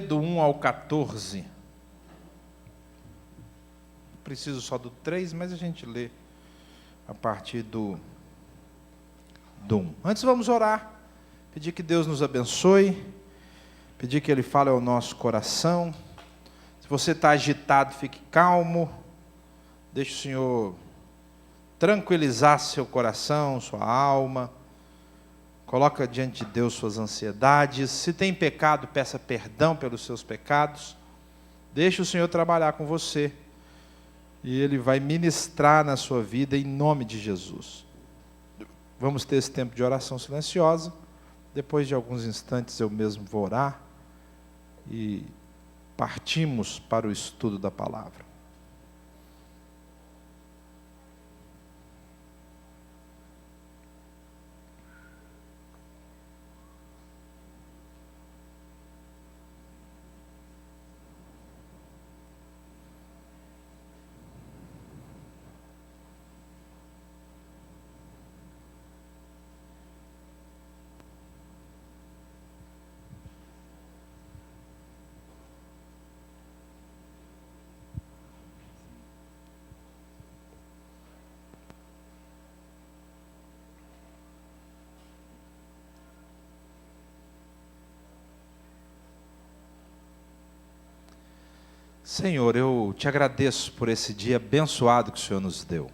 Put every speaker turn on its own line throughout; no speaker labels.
do 1 ao 14. Preciso só do 3, mas a gente lê a partir do 1. Antes vamos orar, pedir que Deus nos abençoe, pedir que Ele fale ao nosso coração. Se você está agitado, fique calmo, deixe o Senhor tranquilizar seu coração, sua alma. Coloca diante de Deus suas ansiedades. Se tem pecado, peça perdão pelos seus pecados. Deixe o Senhor trabalhar com você. E Ele vai ministrar na sua vida em nome de Jesus. Vamos ter esse tempo de oração silenciosa. Depois de alguns instantes eu mesmo vou orar. E partimos para o estudo da palavra. Senhor, eu te agradeço por esse dia abençoado que o Senhor nos deu.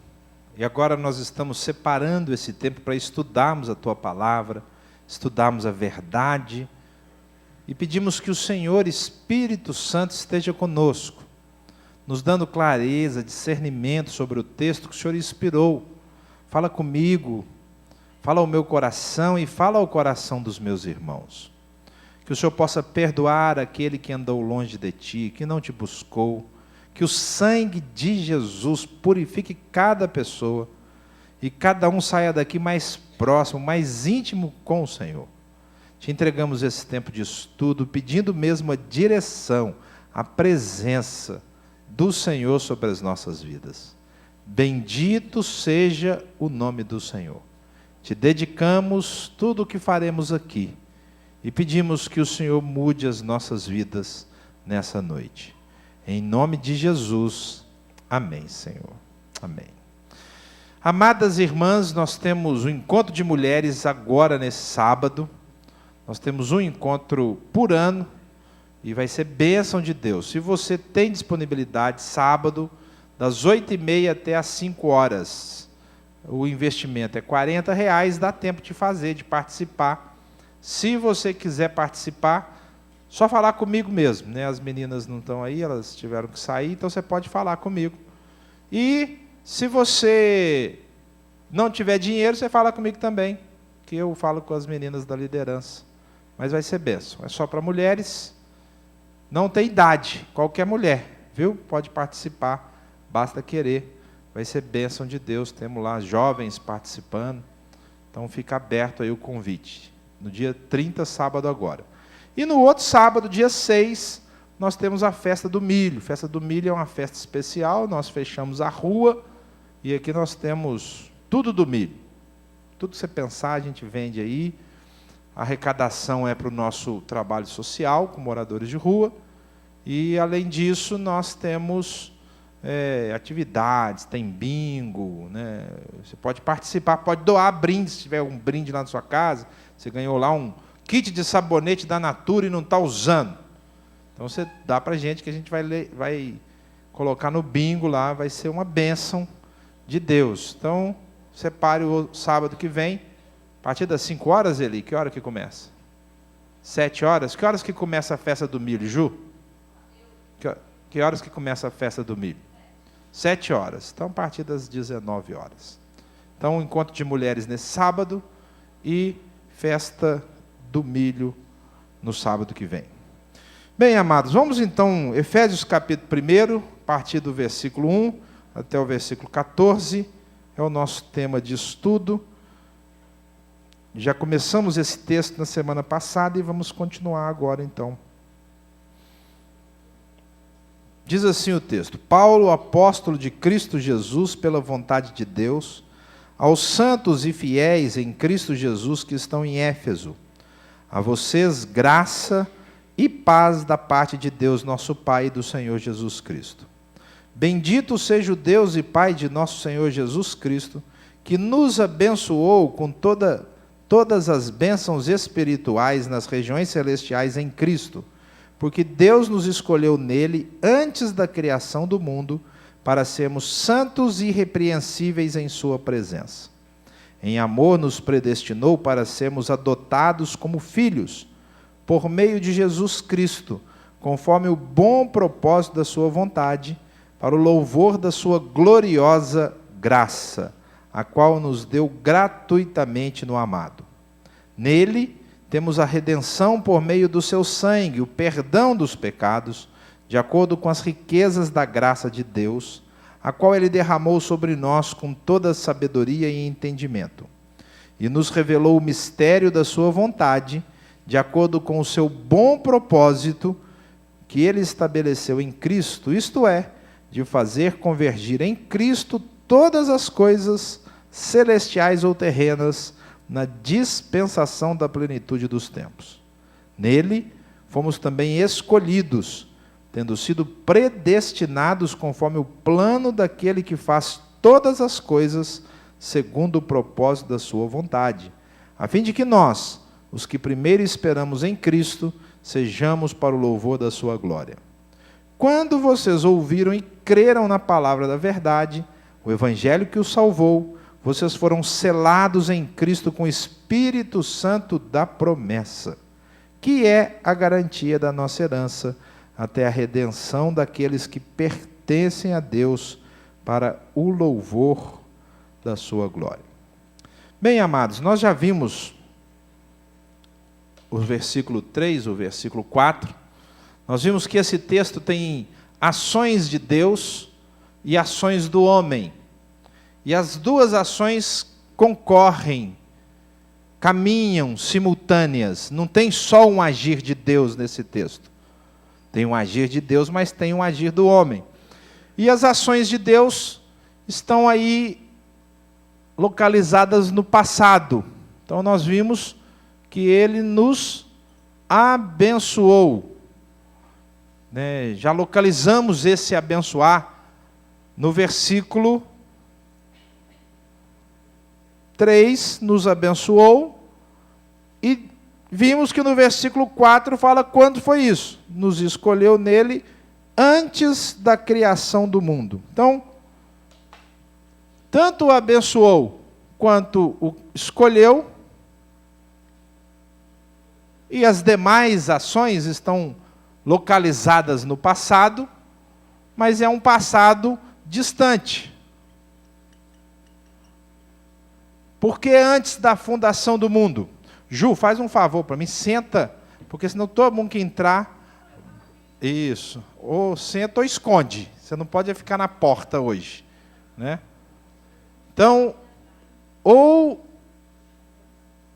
E agora nós estamos separando esse tempo para estudarmos a Tua palavra, estudarmos a verdade, e pedimos que o Senhor, Espírito Santo, esteja conosco, nos dando clareza, discernimento sobre o texto que o Senhor inspirou. Fala comigo, fala ao meu coração e fala ao coração dos meus irmãos. Que o Senhor possa perdoar aquele que andou longe de Ti, que não Te buscou. Que o sangue de Jesus purifique cada pessoa. E cada um saia daqui mais próximo, mais íntimo com o Senhor. Te entregamos esse tempo de estudo, pedindo mesmo a direção, a presença do Senhor sobre as nossas vidas. Bendito seja o nome do Senhor. Te dedicamos tudo o que faremos aqui. E pedimos que o Senhor mude as nossas vidas nessa noite. Em nome de Jesus. Amém, Senhor. Amém. Amadas irmãs, nós temos um encontro de mulheres agora nesse sábado. Nós temos um encontro por ano e vai ser bênção de Deus. Se você tem disponibilidade, sábado, das 8h30 até as 5 horas. O investimento é R$40, dá tempo de fazer, de participar. Se você quiser participar, só falar comigo mesmo, né? As meninas não estão aí, elas tiveram que sair, então você pode falar comigo. E se você não tiver dinheiro, você fala comigo também, que eu falo com as meninas da liderança. Mas vai ser bênção, é só para mulheres, não tem idade, qualquer mulher, viu? Pode participar, basta querer, vai ser bênção de Deus, temos lá jovens participando, então fica aberto aí o convite. No dia 30, sábado agora. E no outro sábado, dia 6, nós temos a festa do milho. Festa do milho é uma festa especial, nós fechamos a rua, e aqui nós temos tudo do milho. Tudo que você pensar, a gente vende aí. A arrecadação é para o nosso trabalho social, com moradores de rua. E, além disso, nós temos atividades, tem bingo, né? Você pode participar, pode doar brindes, se tiver um brinde lá na sua casa. Você ganhou lá um kit de sabonete da Natura e não está usando. Então você dá para a gente, que a gente vai colocar no bingo lá, vai ser uma bênção de Deus. Então, separe o sábado que vem, a partir das 5 horas, Eli, que hora que começa? 7 horas? Que horas que começa a festa do milho, Ju? Que horas que começa a festa do milho? 7 horas. Então, a partir das 19 horas. Então, um encontro de mulheres nesse sábado e festa do milho no sábado que vem. Bem, amados, vamos então, Efésios capítulo 1, a partir do versículo 1 até o versículo 14, é o nosso tema de estudo. Já começamos esse texto na semana passada e vamos continuar agora então. Diz assim o texto: Paulo, apóstolo de Cristo Jesus, pela vontade de Deus, aos santos e fiéis em Cristo Jesus que estão em Éfeso, a vocês graça e paz da parte de Deus nosso Pai e do Senhor Jesus Cristo. Bendito seja o Deus e Pai de nosso Senhor Jesus Cristo, que nos abençoou com todas as bênçãos espirituais nas regiões celestiais em Cristo, porque Deus nos escolheu nele antes da criação do mundo, para sermos santos e irrepreensíveis em sua presença. Em amor nos predestinou para sermos adotados como filhos, por meio de Jesus Cristo, conforme o bom propósito da sua vontade, para o louvor da sua gloriosa graça, a qual nos deu gratuitamente no amado. Nele temos a redenção por meio do seu sangue, o perdão dos pecados, de acordo com as riquezas da graça de Deus, a qual ele derramou sobre nós com toda sabedoria e entendimento, e nos revelou o mistério da sua vontade, de acordo com o seu bom propósito, que ele estabeleceu em Cristo, isto é, de fazer convergir em Cristo todas as coisas celestiais ou terrenas, na dispensação da plenitude dos tempos. Nele fomos também escolhidos, tendo sido predestinados conforme o plano daquele que faz todas as coisas segundo o propósito da sua vontade, a fim de que nós, os que primeiro esperamos em Cristo, sejamos para o louvor da sua glória. Quando vocês ouviram e creram na palavra da verdade, o evangelho que os salvou, vocês foram selados em Cristo com o Espírito Santo da promessa, que é a garantia da nossa herança, até a redenção daqueles que pertencem a Deus, para o louvor da sua glória. Bem, amados, nós já vimos o versículo 3, o versículo 4, nós vimos que esse texto tem ações de Deus e ações do homem. E as duas ações concorrem, caminham simultâneas. Não tem só um agir de Deus nesse texto. Tem um agir de Deus, mas tem um agir do homem. E as ações de Deus estão aí localizadas no passado. Então nós vimos que ele nos abençoou. Já localizamos esse abençoar no versículo 3, nos abençoou, e vimos que no versículo 4 fala quando foi isso. Nos escolheu nele antes da criação do mundo. Então, tanto o abençoou quanto o escolheu, e as demais ações estão localizadas no passado, mas é um passado distante. Porque antes da fundação do mundo, Ju, faz um favor para mim, senta, porque senão todo mundo que entrar, isso, ou senta ou esconde, você não pode ficar na porta hoje, né? Então, ou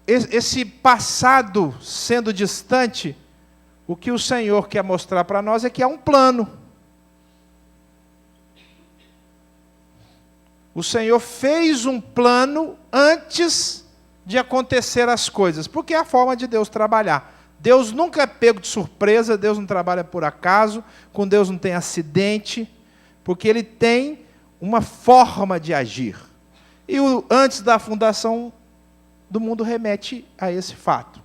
esse passado sendo distante, o que o Senhor quer mostrar para nós é que há um plano. O Senhor fez um plano antes de acontecer as coisas, porque é a forma de Deus trabalhar. Deus nunca é pego de surpresa, Deus não trabalha por acaso, com Deus não tem acidente, porque Ele tem uma forma de agir. E o antes da fundação do mundo remete a esse fato.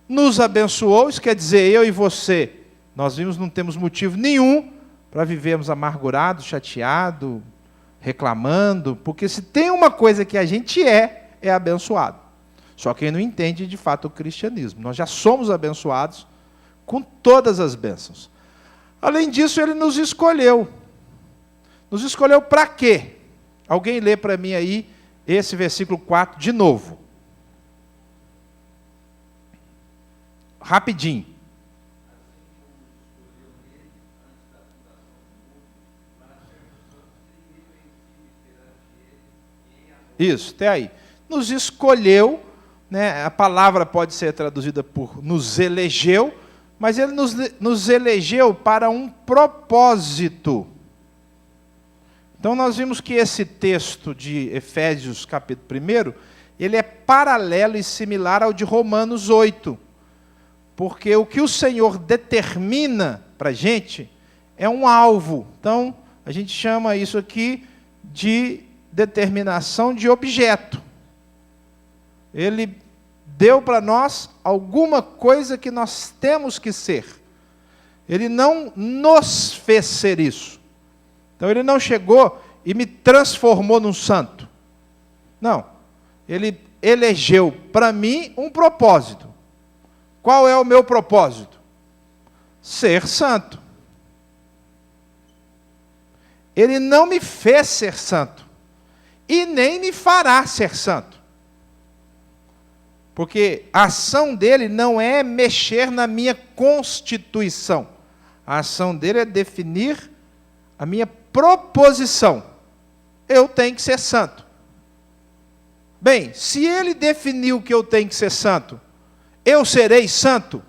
Nos abençoou, isso quer dizer, eu e você, nós vimos, não temos motivo nenhum para vivermos amargurados, chateados, reclamando, porque se tem uma coisa que a gente é abençoado. Só quem não entende de fato o cristianismo. Nós já somos abençoados com todas as bênçãos. Além disso, ele nos escolheu. Nos escolheu para quê? Alguém lê para mim aí esse versículo 4 de novo. Rapidinho. Isso, até aí. Nos escolheu, né? A palavra pode ser traduzida por nos elegeu, mas ele nos elegeu para um propósito. Então nós vimos que esse texto de Efésios capítulo 1, ele é paralelo e similar ao de Romanos 8. Porque o que o Senhor determina para a gente é um alvo. Então, a gente chama isso aqui de determinação de objeto. Ele deu para nós alguma coisa que nós temos que ser. Ele não nos fez ser isso. Então, ele não chegou e me transformou num santo. Não. Ele elegeu para mim um propósito. Qual é o meu propósito? Ser santo. Ele não me fez ser santo. E nem me fará ser santo. Porque a ação dele não é mexer na minha constituição. A ação dele é definir a minha proposição. Eu tenho que ser santo. Bem, se ele definiu que eu tenho que ser santo, eu serei santo?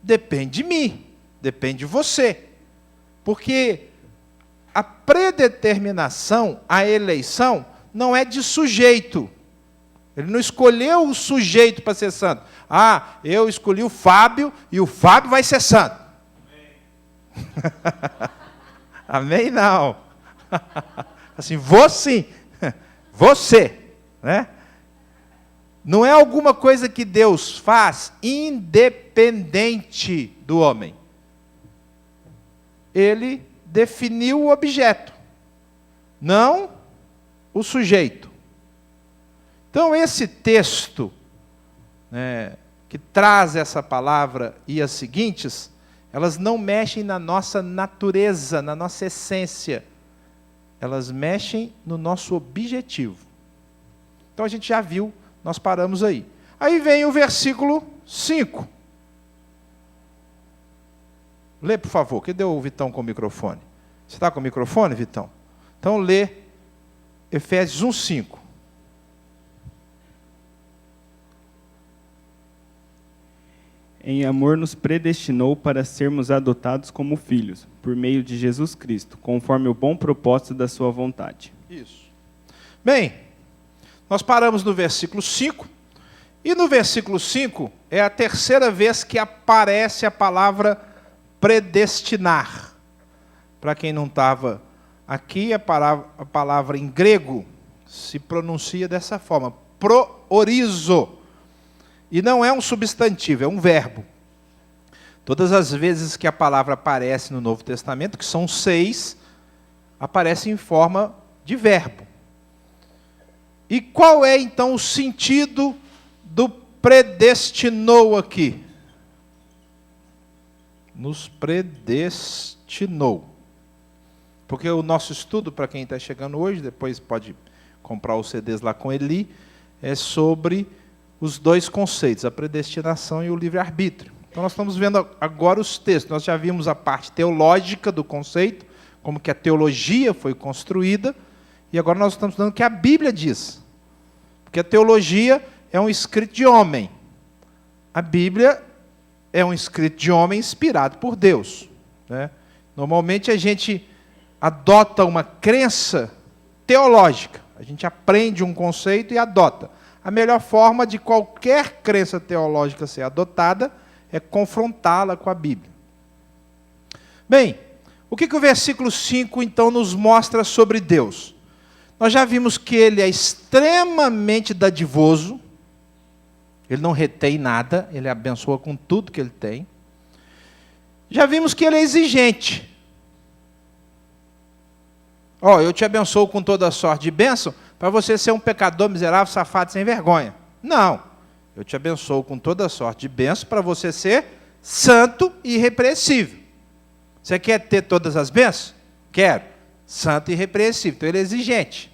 Depende de mim, depende de você. Porque a predeterminação, a eleição, não é de sujeito. Ele não escolheu o sujeito para ser santo. Ah, eu escolhi o Fábio e o Fábio vai ser santo. Amém? Não. Assim, vou sim. Você, né? Não é alguma coisa que Deus faz independente do homem. Ele definiu o objeto, não o sujeito. Então, esse texto, que traz essa palavra e as seguintes, elas não mexem na nossa natureza, na nossa essência. Elas mexem no nosso objetivo. Então, a gente já viu. Nós paramos aí. Aí vem o versículo 5. Lê, por favor. Cadê o Vitão com o microfone? Você está com o microfone, Vitão? Então, lê Efésios 1:5.
Em amor nos predestinou para sermos adotados como filhos, por meio de Jesus Cristo, conforme o bom propósito da sua vontade.
Isso. Bem, nós paramos no versículo 5, e no versículo 5 é a terceira vez que aparece a palavra predestinar. Para quem não estava aqui, a palavra em grego se pronuncia dessa forma, proorizo. E não é um substantivo, é um verbo. Todas as vezes que a palavra aparece no Novo Testamento, que são 6, aparece em forma de verbo. E qual é, então, o sentido do predestinou aqui? Nos predestinou. Porque o nosso estudo, para quem está chegando hoje, depois pode comprar os CDs lá com Eli, é sobre os dois conceitos, a predestinação e o livre-arbítrio. Então, nós estamos vendo agora os textos. Nós já vimos a parte teológica do conceito, como que a teologia foi construída, e agora nós estamos estudando o que a Bíblia diz. Porque a teologia é um escrito de homem. A Bíblia é um escrito de homem inspirado por Deus, né? Normalmente a gente adota uma crença teológica. A gente aprende um conceito e adota. A melhor forma de qualquer crença teológica ser adotada é confrontá-la com a Bíblia. Bem, o que o versículo 5 então nos mostra sobre Deus? Nós já vimos que ele é extremamente dadivoso, ele não retém nada, ele abençoa com tudo que ele tem. Já vimos que ele é exigente. Eu te abençoo com toda sorte de bênção, para você ser um pecador miserável, safado, sem vergonha. Não, eu te abençoo com toda sorte de bênção, para você ser santo e irrepreensível. Você quer ter todas as bênçãos? Quero. Santo e irrepreensível. Então ele é exigente.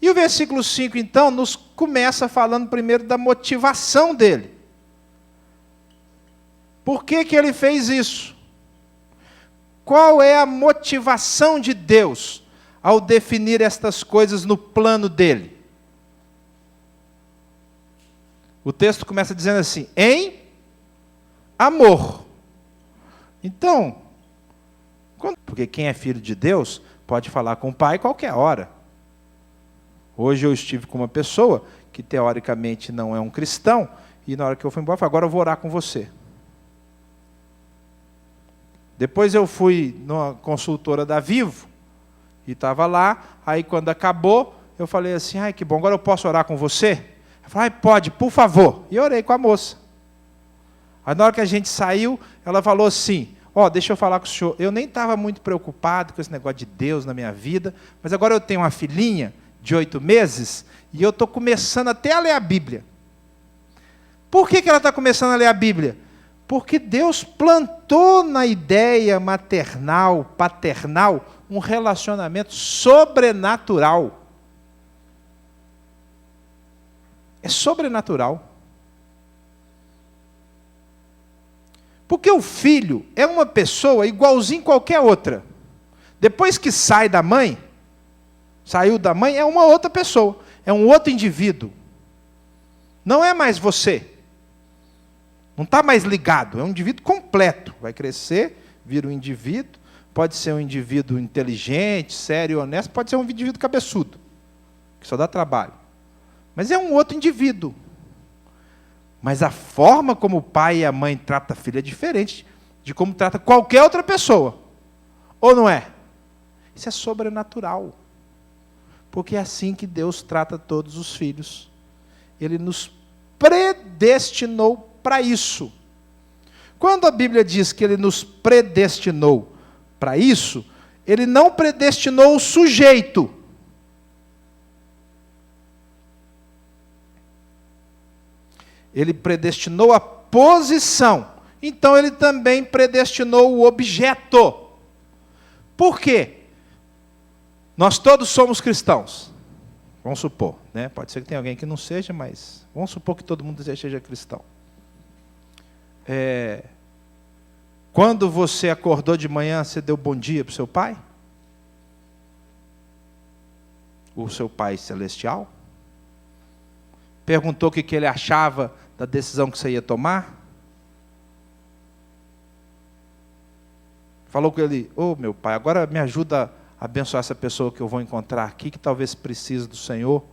E o versículo 5, então, nos começa falando primeiro da motivação dele. Por que ele fez isso? Qual é a motivação de Deus ao definir estas coisas no plano dele? O texto começa dizendo assim, em amor. Então, porque quem é filho de Deus pode falar com o pai qualquer hora. Hoje eu estive com uma pessoa que teoricamente não é um cristão, E na hora que eu fui embora, eu falei, agora eu vou orar com você. Depois eu fui numa consultora da Vivo, e estava lá, aí quando acabou, eu falei assim, ai que bom, agora eu posso orar com você? Ela falou, ai pode, por favor. E eu orei com a moça. Aí na hora que a gente saiu, ela falou assim, deixa eu falar com o senhor, eu nem estava muito preocupado com esse negócio de Deus na minha vida, mas agora eu tenho uma filhinha de 8 meses, e eu estou começando até a ler a Bíblia. Por que ela está começando a ler a Bíblia? Porque Deus plantou na ideia maternal, paternal, um relacionamento sobrenatural. É sobrenatural. Porque o filho é uma pessoa igualzinho a qualquer outra. Depois que sai da mãe, saiu da mãe, é uma outra pessoa, é um outro indivíduo. Não é mais você. Não está mais ligado, é um indivíduo completo. Vai crescer, vira um indivíduo, pode ser um indivíduo inteligente, sério, honesto, pode ser um indivíduo cabeçudo, que só dá trabalho. Mas é um outro indivíduo. Mas a forma como o pai e a mãe tratam a filha é diferente de como trata qualquer outra pessoa. Ou não é? Isso é sobrenatural. Porque é assim que Deus trata todos os filhos. Ele nos predestinou para isso. Quando a Bíblia diz que Ele nos predestinou para isso, Ele não predestinou o sujeito. Ele predestinou a posição. Então Ele também predestinou o objeto. Por quê? Nós todos somos cristãos. Vamos supor, né? Pode ser que tenha alguém que não seja, mas vamos supor que todo mundo seja cristão. Quando você acordou de manhã, você deu bom dia para o seu pai? O seu pai celestial? Perguntou o que ele achava da decisão que você ia tomar? Falou com ele, meu pai, agora me ajuda a abençoar essa pessoa que eu vou encontrar aqui, que talvez precise do Senhor.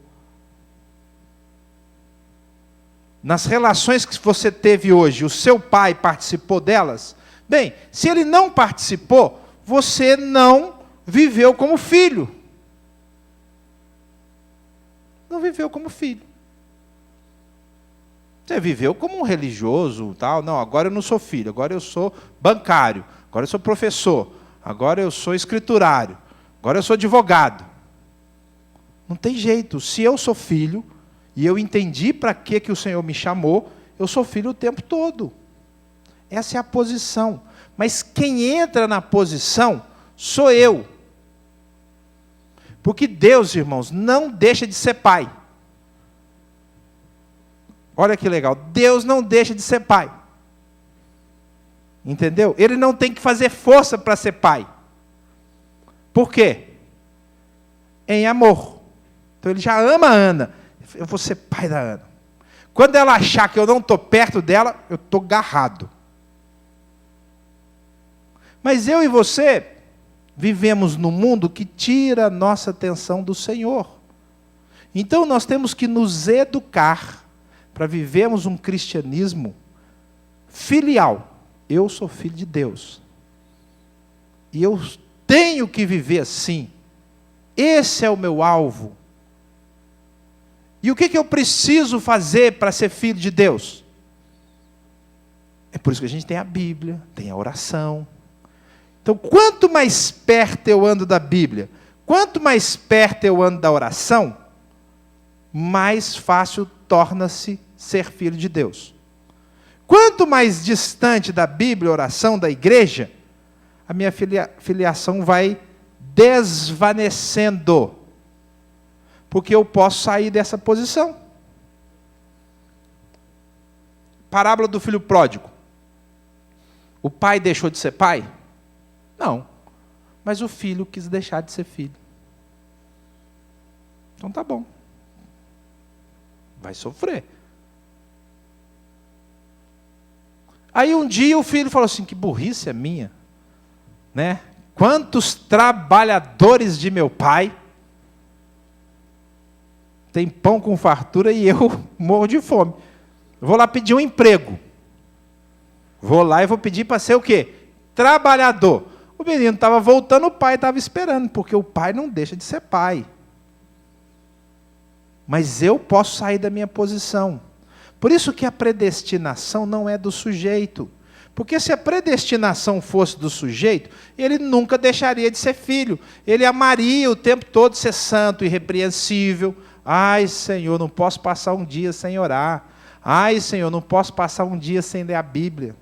Nas relações que você teve hoje, o seu pai participou delas? Bem, se ele não participou, você não viveu como filho. Não viveu como filho. Você viveu como um religioso, tal. Não, agora eu não sou filho, agora eu sou bancário, agora eu sou professor, agora eu sou escriturário, agora eu sou advogado. Não tem jeito. Se eu sou filho, e eu entendi para que o Senhor me chamou, eu sou filho o tempo todo. Essa é a posição. Mas quem entra na posição sou eu. Porque Deus, irmãos, não deixa de ser pai. Olha que legal. Deus não deixa de ser pai. Entendeu? Ele não tem que fazer força para ser pai. Por quê? Em amor. Então ele já ama a Ana. Eu vou ser pai da Ana. Quando ela achar que eu não estou perto dela, eu estou agarrado. Mas eu e você vivemos num mundo que tira a nossa atenção do Senhor. Então nós temos que nos educar para vivermos um cristianismo filial. Eu sou filho de Deus. E eu tenho que viver assim. Esse é o meu alvo. E o que eu preciso fazer para ser filho de Deus? É por isso que a gente tem a Bíblia, tem a oração. Então, quanto mais perto eu ando da Bíblia, quanto mais perto eu ando da oração, mais fácil torna-se ser filho de Deus. Quanto mais distante da Bíblia, oração, da igreja, a minha filiação vai desvanecendo. Porque eu posso sair dessa posição. Parábola do filho pródigo. O pai deixou de ser pai? Não. Mas o filho quis deixar de ser filho. Então tá bom. Vai sofrer. Aí um dia o filho falou assim, que burrice é minha. Né? Quantos trabalhadores de meu pai tem pão com fartura e eu morro de fome. Eu vou lá pedir um emprego. Vou lá e vou pedir para ser o quê? Trabalhador. O menino estava voltando, o pai estava esperando, porque o pai não deixa de ser pai. Mas eu posso sair da minha posição. Por isso que a predestinação não é do sujeito. Porque se a predestinação fosse do sujeito, ele nunca deixaria de ser filho. Ele amaria o tempo todo ser santo, irrepreensível. Ai, Senhor, não posso passar um dia sem orar. Ai, Senhor, não posso passar um dia sem ler a Bíblia.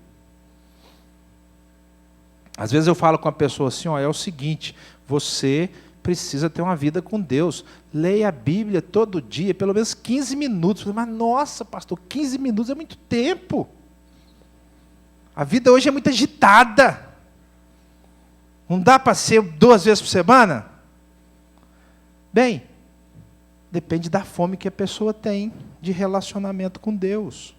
Às vezes eu falo com a pessoa assim, ó, é o seguinte, você precisa ter uma vida com Deus. Leia a Bíblia todo dia, pelo menos 15 minutos. Mas, nossa, pastor, 15 minutos é muito tempo. A vida hoje é muito agitada. Não dá para ser 2 vezes por semana? Bem, depende da fome que a pessoa tem de relacionamento com Deus.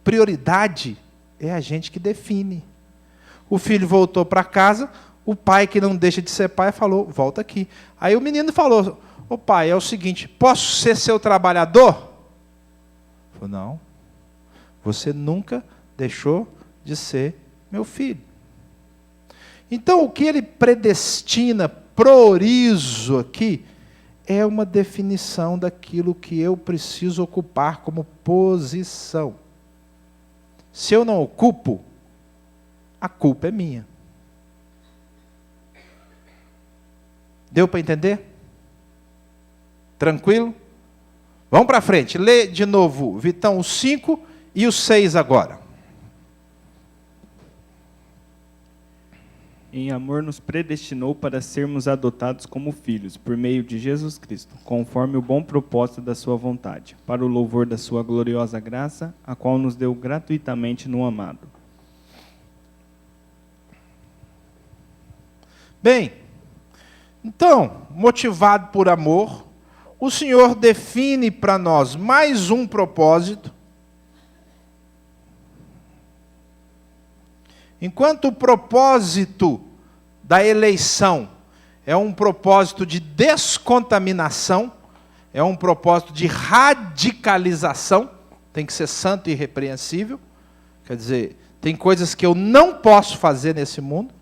Prioridade é a gente que define. O filho voltou para casa, o pai que não deixa de ser pai falou, volta aqui. Aí o menino falou, ô pai, é o seguinte, posso ser seu trabalhador? Ele falou, não, você nunca deixou de ser meu filho. Então o que ele predestina, priorizo aqui, é uma definição daquilo que eu preciso ocupar como posição. Se eu não ocupo, a culpa é minha. Deu para entender? Tranquilo? Vamos para frente. Lê de novo, Vitão, o 5 e o 6 agora.
Em amor nos predestinou para sermos adotados como filhos, por meio de Jesus Cristo, conforme o bom propósito da sua vontade, para o louvor da sua gloriosa graça, a qual nos deu gratuitamente no amado.
Bem, então, motivado por amor, o Senhor define para nós mais um propósito. Enquanto o propósito da eleição é um propósito de descontaminação, é um propósito de radicalização, tem que ser santo e irrepreensível, quer dizer, tem coisas que eu não posso fazer nesse mundo.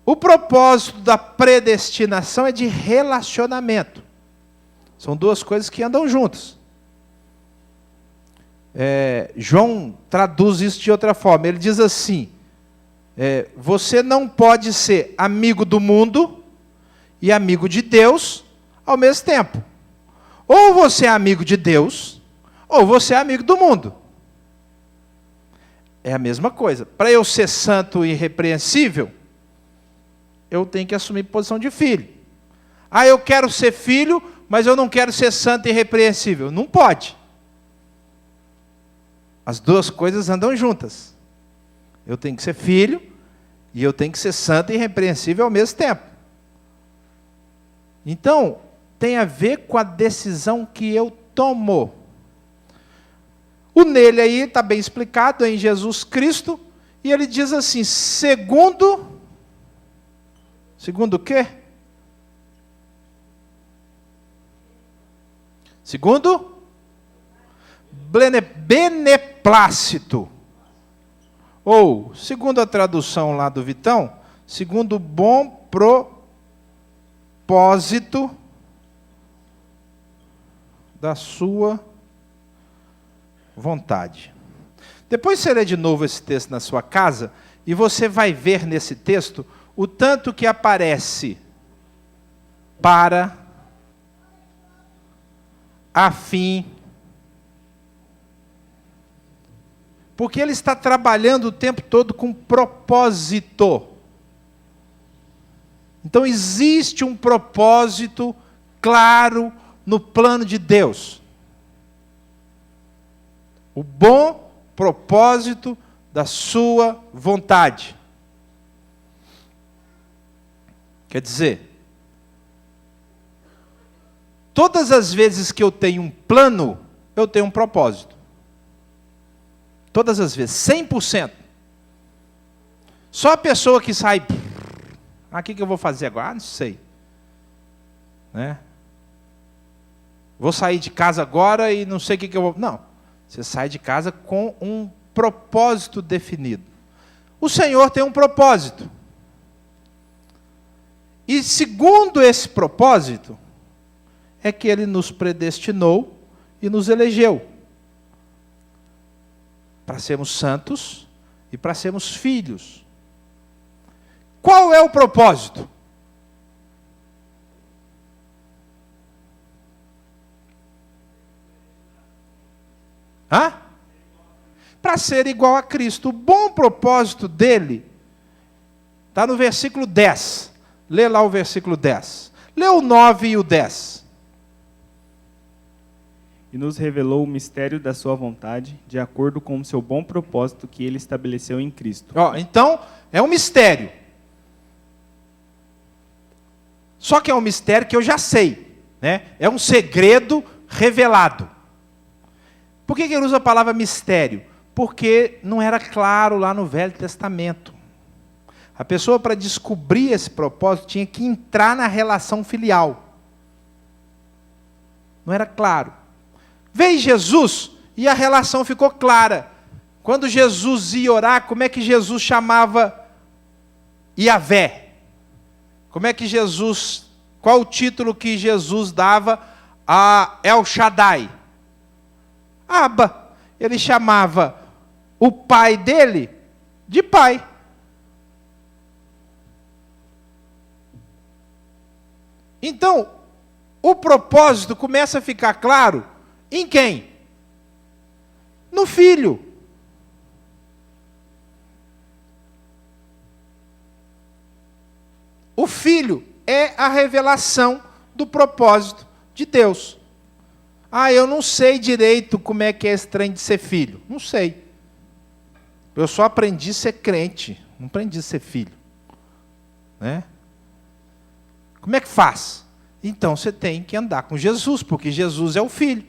O propósito da predestinação é de relacionamento. São 2 coisas que andam juntas. João traduz isso de outra forma. Ele diz assim, você não pode ser amigo do mundo e amigo de Deus ao mesmo tempo. Ou você é amigo de Deus, ou você é amigo do mundo. É a mesma coisa. Para eu ser santo e irrepreensível, eu tenho que assumir posição de filho. Ah, eu quero ser filho, mas eu não quero ser santo e irrepreensível. Não pode. As 2 coisas andam juntas. Eu tenho que ser filho e eu tenho que ser santo e irrepreensível ao mesmo tempo. Então, tem a ver com a decisão que eu tomo. O nele aí está bem explicado em Jesus Cristo, e ele diz assim, segundo o quê? Segundo beneplácito. Ou, segundo a tradução lá do Vitão, segundo o bom propósito da sua vontade. Depois você lê de novo esse texto na sua casa, e você vai ver nesse texto o tanto que aparece para, a fim. Porque ele está trabalhando o tempo todo com propósito. Então existe um propósito claro no plano de Deus. O bom propósito da sua vontade. Quer dizer, todas as vezes que eu tenho um plano, eu tenho um propósito. Todas as vezes, 100%. Só a pessoa que sai, o que eu vou fazer agora? Ah, não sei. Né? Vou sair de casa agora e não sei o que eu vou... Não, você sai de casa com um propósito definido. O Senhor tem um propósito. E segundo esse propósito, é que Ele nos predestinou e nos elegeu para sermos santos e para sermos filhos. Qual é o propósito? Para ser igual a Cristo. O bom propósito dele está no versículo 10. Lê lá o versículo 10. Lê o 9 e o 10.
E nos revelou o mistério da sua vontade, de acordo com o seu bom propósito que ele estabeleceu em Cristo.
Então, é um mistério. Só que é um mistério que eu já sei, né? É um segredo revelado. Por que ele usa a palavra mistério? Porque não era claro lá no Velho Testamento. A pessoa, para descobrir esse propósito, tinha que entrar na relação filial. Não era claro. Veio Jesus e a relação ficou clara. Quando Jesus ia orar, como é que Jesus chamava Yahvé? Como é que Jesus, qual o título que Jesus dava a El Shaddai? Abba. Ele chamava o pai dele de pai. Então, o propósito começa a ficar claro em quem? No Filho. O Filho é a revelação do propósito de Deus. Eu não sei direito como é que é esse trem de ser filho. Não sei. Eu só aprendi a ser crente, não aprendi a ser filho. Né? Como é que faz? Então você tem que andar com Jesus, porque Jesus é o Filho.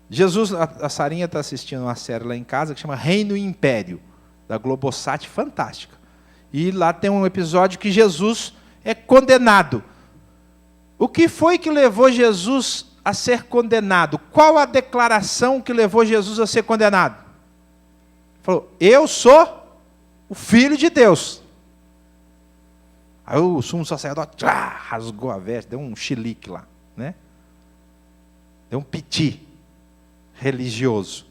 Jesus, a Sarinha está assistindo uma série lá em casa que chama Reino e Império, da Globosat, fantástica. E lá tem um episódio que Jesus é condenado. O que foi que levou Jesus a ser condenado? Qual a declaração que levou Jesus a ser condenado? Ele falou, eu sou o Filho de Deus. Aí o sumo sacerdote rasgou a veste, deu um chilique lá, né? Deu um piti religioso.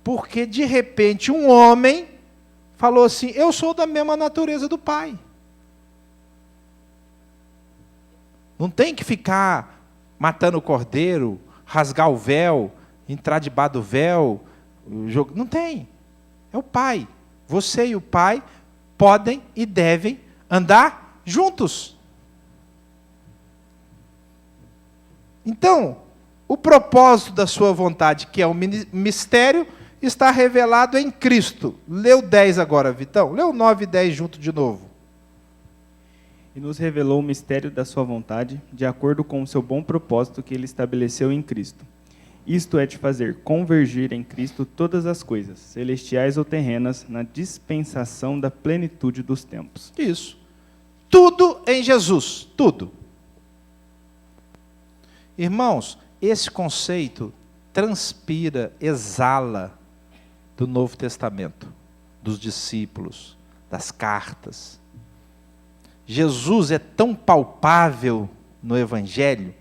Porque de repente um homem falou assim, eu sou da mesma natureza do Pai. Não tem que ficar matando o cordeiro, rasgar o véu, entrar debaixo do véu. Não tem. É o Pai. Você e o Pai podem e devem andar juntos. Então, o propósito da sua vontade, que é o mistério, está revelado em Cristo. Lê o 10 agora, Vitão. Lê o 9 e 10 junto de novo.
E nos revelou o mistério da sua vontade, de acordo com o seu bom propósito que ele estabeleceu em Cristo. Isto é de fazer convergir em Cristo todas as coisas, celestiais ou terrenas, na dispensação da plenitude dos tempos.
Isso. Tudo em Jesus. Tudo. Irmãos, esse conceito transpira, exala do Novo Testamento, dos discípulos, das cartas. Jesus é tão palpável no Evangelho,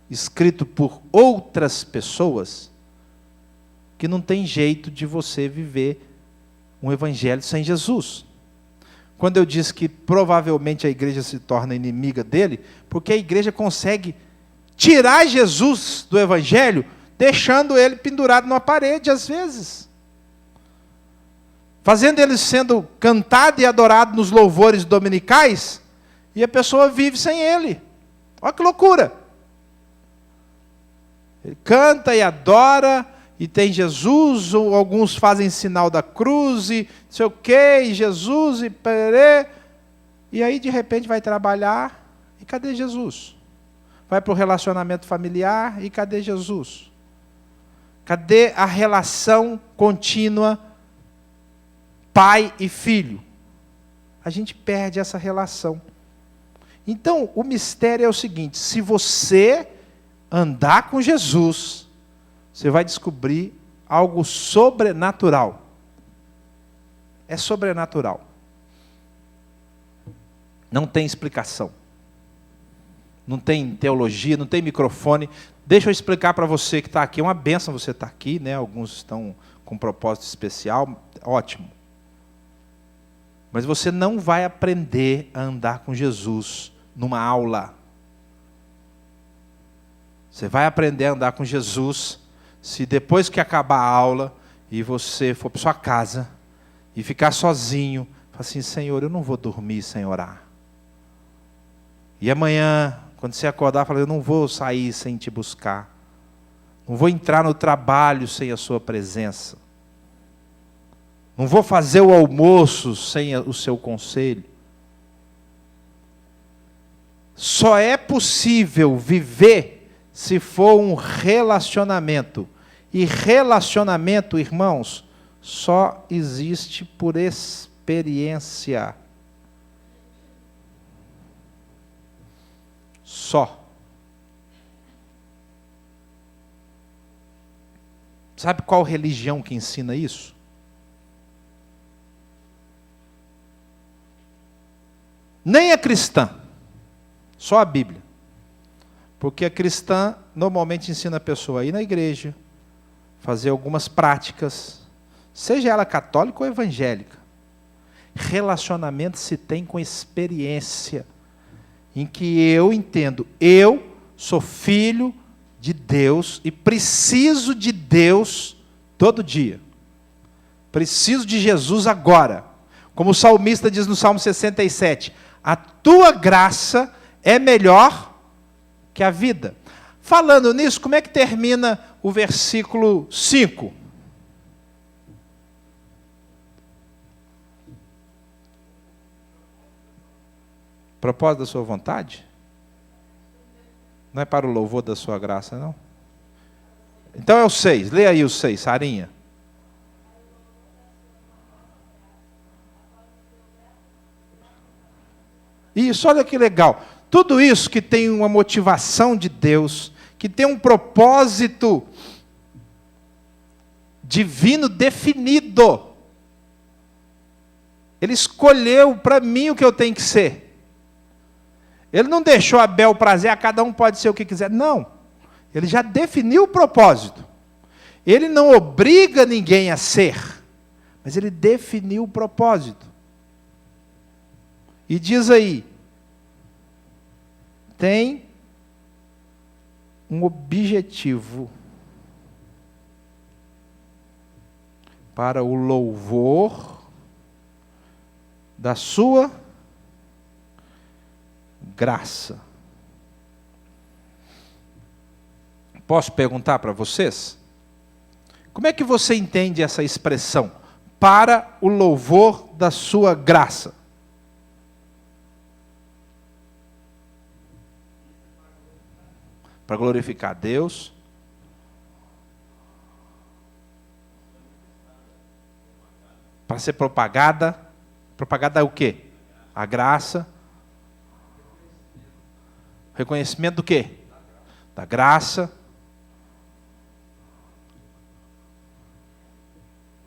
escrito por outras pessoas, que não tem jeito de você viver um Evangelho sem Jesus. Quando eu disse que provavelmente a igreja se torna inimiga dele, porque a igreja consegue tirar Jesus do Evangelho, deixando ele pendurado numa parede, às vezes. Fazendo ele sendo cantado e adorado nos louvores dominicais, e a pessoa vive sem ele. Olha que loucura. Ele canta e adora, e tem Jesus, ou alguns fazem sinal da cruz, e não sei o quê, e Jesus, e perê. E aí, de repente, vai trabalhar, e cadê Jesus? Vai para o relacionamento familiar, e cadê Jesus? Cadê a relação contínua pai e filho? A gente perde essa relação. Então, o mistério é o seguinte: se você andar com Jesus, você vai descobrir algo sobrenatural. É sobrenatural. Não tem explicação. Não tem teologia, não tem microfone. Deixa eu explicar para você que está aqui. É uma bênção você estar aqui, né? Alguns estão com um propósito especial. Ótimo. Mas você não vai aprender a andar com Jesus numa aula. Você vai aprender a andar com Jesus se depois que acabar a aula e você for para sua casa e ficar sozinho, falar assim: Senhor, eu não vou dormir sem orar. E amanhã, quando você acordar, fala: eu não vou sair sem te buscar. Não vou entrar no trabalho sem a sua presença. Não vou fazer o almoço sem o seu conselho. Só é possível viver se for um relacionamento. E relacionamento, irmãos, só existe por experiência. Só. Sabe qual religião que ensina isso? Nem a cristã, só a Bíblia. Porque a cristã normalmente ensina a pessoa a ir na igreja, fazer algumas práticas, seja ela católica ou evangélica. Relacionamento se tem com experiência, em que eu entendo, eu sou filho de Deus e preciso de Deus todo dia. Preciso de Jesus agora. Como o salmista diz no Salmo 67, a tua graça é melhor que a vida. Falando nisso, como é que termina o versículo 5? Propósito da sua vontade? Não é para o louvor da sua graça, não? Então é o 6. Leia aí o 6, Sarinha. Isso, olha que legal. Tudo isso que tem uma motivação de Deus, que tem um propósito divino definido. Ele escolheu para mim o que eu tenho que ser. Ele não deixou a bel prazer, a cada um pode ser o que quiser. Não. Ele já definiu o propósito. Ele não obriga ninguém a ser, mas ele definiu o propósito. E diz aí, tem um objetivo para o louvor da sua graça. Posso perguntar para vocês? Como é que você entende essa expressão? Para o louvor da sua graça. Para glorificar a Deus. Para ser propagada. Propagada o quê? A graça. Reconhecimento do quê? Da graça.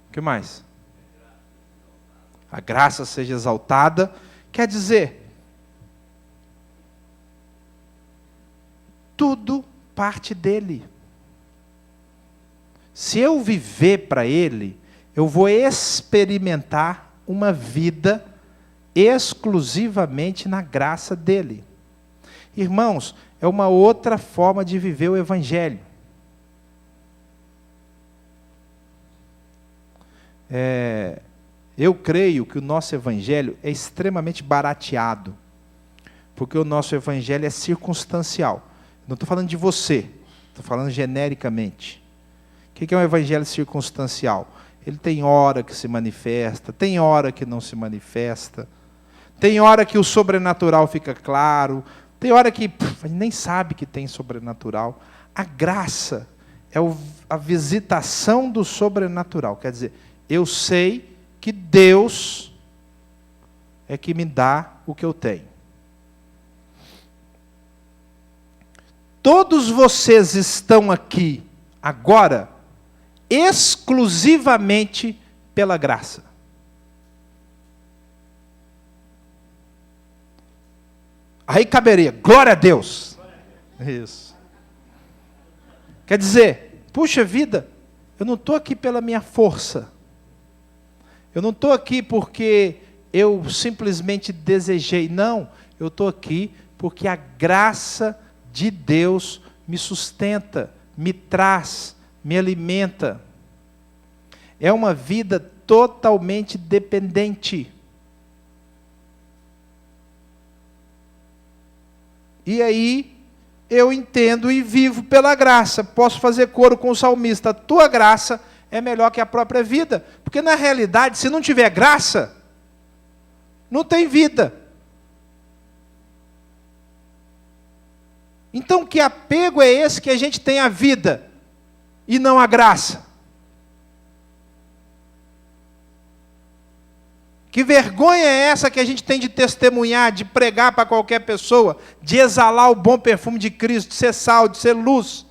O que mais? A graça seja exaltada. Quer dizer, tudo parte dele. Se eu viver para ele, eu vou experimentar uma vida exclusivamente na graça dele. Irmãos, é uma outra forma de viver o Evangelho. Eu creio que o nosso Evangelho é extremamente barateado, porque o nosso Evangelho é circunstancial. Não estou falando de você, estou falando genericamente. O que é um Evangelho circunstancial? Ele tem hora que se manifesta, tem hora que não se manifesta, tem hora que o sobrenatural fica claro, tem hora que a gente nem sabe que tem sobrenatural. A graça é a visitação do sobrenatural. Quer dizer, eu sei que Deus é que me dá o que eu tenho. Todos vocês estão aqui agora exclusivamente pela graça. Aí caberia, glória a Deus. Isso. Quer dizer, puxa vida, eu não estou aqui pela minha força. Eu não estou aqui porque eu simplesmente desejei. Não, eu estou aqui porque a graça de Deus me sustenta, me traz, me alimenta. É uma vida totalmente dependente. E aí, eu entendo e vivo pela graça. Posso fazer coro com o salmista. A tua graça é melhor que a própria vida. Porque na realidade, se não tiver graça, não tem vida. Então, que apego é esse que a gente tem à vida e não à graça? Que vergonha é essa que a gente tem de testemunhar, de pregar para qualquer pessoa, de exalar o bom perfume de Cristo, de ser sal, de ser luz,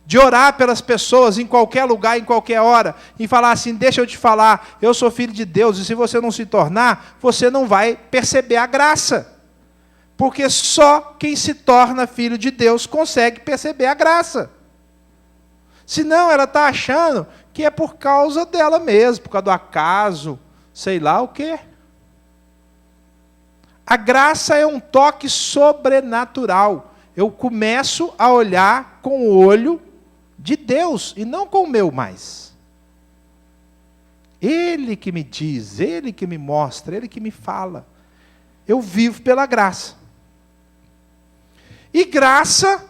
de orar pelas pessoas em qualquer lugar, em qualquer hora, e falar assim, deixa eu te falar, eu sou filho de Deus, e se você não se tornar, você não vai perceber a graça. Porque só quem se torna filho de Deus consegue perceber a graça. Senão ela está achando que é por causa dela mesma, por causa do acaso, sei lá o quê. A graça é um toque sobrenatural. Eu começo a olhar com o olho de Deus e não com o meu mais. Ele que me diz, Ele que me mostra, Ele que me fala. Eu vivo pela graça. E graça,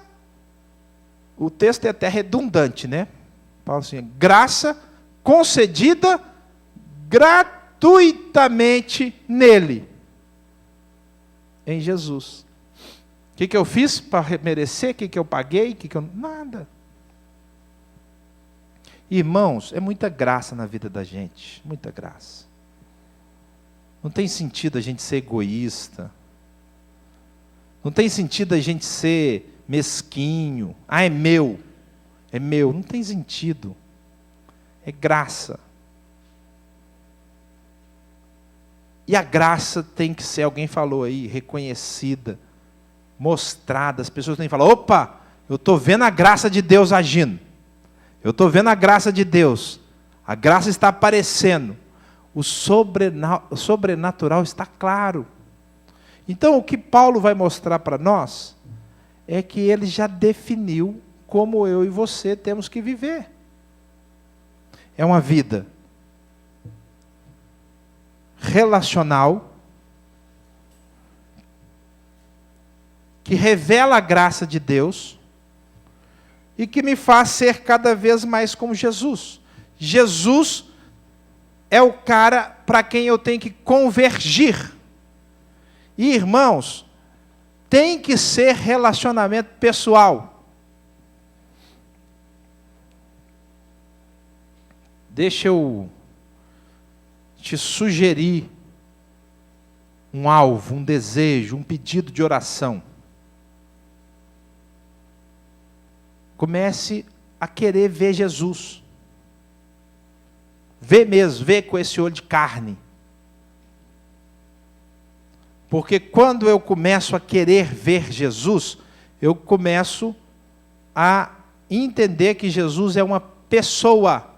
o texto é até redundante, né? Fala assim, graça concedida gratuitamente nele, em Jesus. O que eu fiz para merecer? O que eu paguei? Nada. Irmãos, é muita graça na vida da gente, muita graça. Não tem sentido a gente ser egoísta. Não tem sentido a gente ser mesquinho. Ah, é meu. É meu. Não tem sentido. É graça. E a graça tem que ser, alguém falou aí, reconhecida, mostrada. As pessoas têm que falar, opa, eu estou vendo a graça de Deus agindo. Eu estou vendo a graça de Deus. A graça está aparecendo. O sobrenatural está claro. Então, o que Paulo vai mostrar para nós é que ele já definiu como eu e você temos que viver. É uma vida relacional, que revela a graça de Deus e que me faz ser cada vez mais como Jesus. Jesus é o cara para quem eu tenho que convergir. E, irmãos, tem que ser relacionamento pessoal. Deixa eu te sugerir um alvo, um desejo, um pedido de oração. Comece a querer ver Jesus. Vê mesmo, vê com esse olho de carne. Porque quando eu começo a querer ver Jesus, eu começo a entender que Jesus é uma pessoa.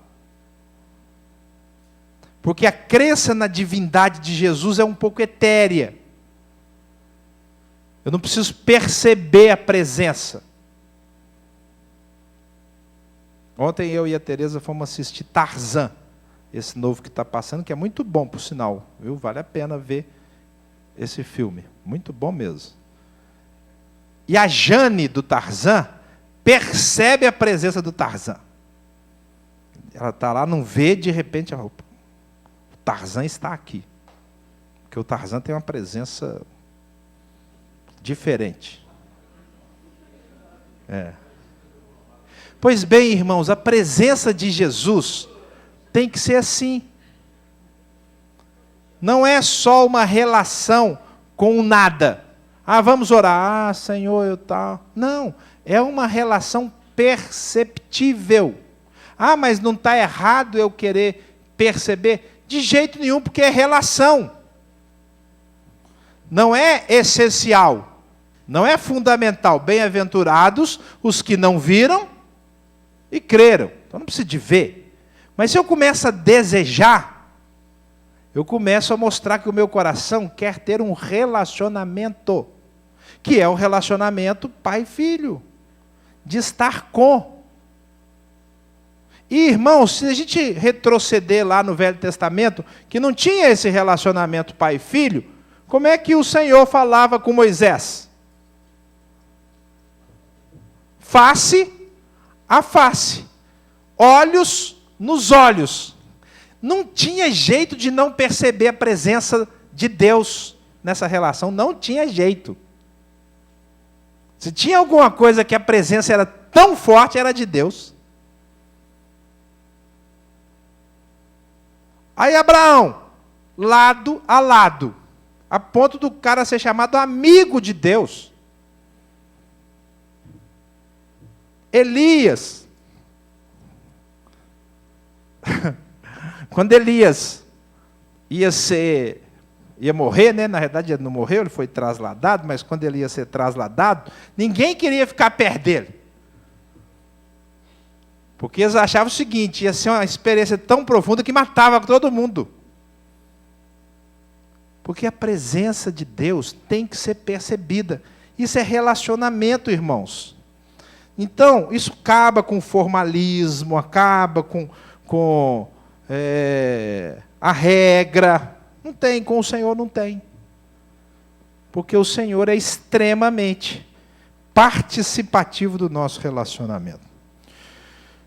Porque a crença na divindade de Jesus é um pouco etérea. Eu não preciso perceber a presença. Ontem eu e a Tereza fomos assistir Tarzan, esse novo que está passando, que é muito bom, por sinal, viu? Vale a pena ver esse filme, muito bom mesmo. E a Jane do Tarzan percebe a presença do Tarzan. Ela está lá, não vê, de repente, o Tarzan está aqui. Porque o Tarzan tem uma presença diferente. Pois bem, irmãos, a presença de Jesus tem que ser assim. Não é só uma relação com o nada. Ah, vamos orar. Ah, Senhor, eu tal. Não, É uma relação perceptível. Ah, mas não está errado eu querer perceber? De jeito nenhum, porque é relação. Não é essencial. Não é fundamental. Bem-aventurados os que não viram e creram. Então não precisa de ver. Mas se eu começo a desejar, eu começo a mostrar que o meu coração quer ter um relacionamento, que é o relacionamento pai e filho, de estar com. E, irmãos, se a gente retroceder lá no Velho Testamento, que não tinha esse relacionamento pai e filho, como é que o Senhor falava com Moisés? Face a face, olhos nos olhos. Não tinha jeito de não perceber a presença de Deus nessa relação, não tinha jeito. Se tinha alguma coisa que a presença era tão forte, era de Deus. Aí Abraão, lado a lado, a ponto do cara ser chamado amigo de Deus. Elias, quando Elias ia morrer, né? Na verdade ele não morreu, ele foi trasladado, mas quando ele ia ser trasladado, ninguém queria ficar perto dele. Porque eles achavam o seguinte, ia ser uma experiência tão profunda que matava todo mundo. Porque a presença de Deus tem que ser percebida. Isso é relacionamento, irmãos. Então, isso acaba com o formalismo, acaba com a regra. Não tem, com o Senhor não tem. Porque o Senhor é extremamente participativo do nosso relacionamento.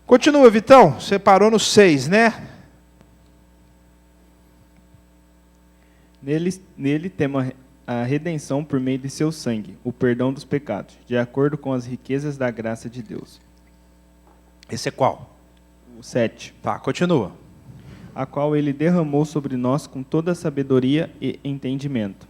Continua, Vitão. Você parou no 6, né?
Nele temos a redenção por meio de seu sangue, o perdão dos pecados, de acordo com as riquezas da graça de Deus.
Esse é qual?
O 7.
Tá, continua.
A qual ele derramou sobre nós com toda sabedoria e entendimento.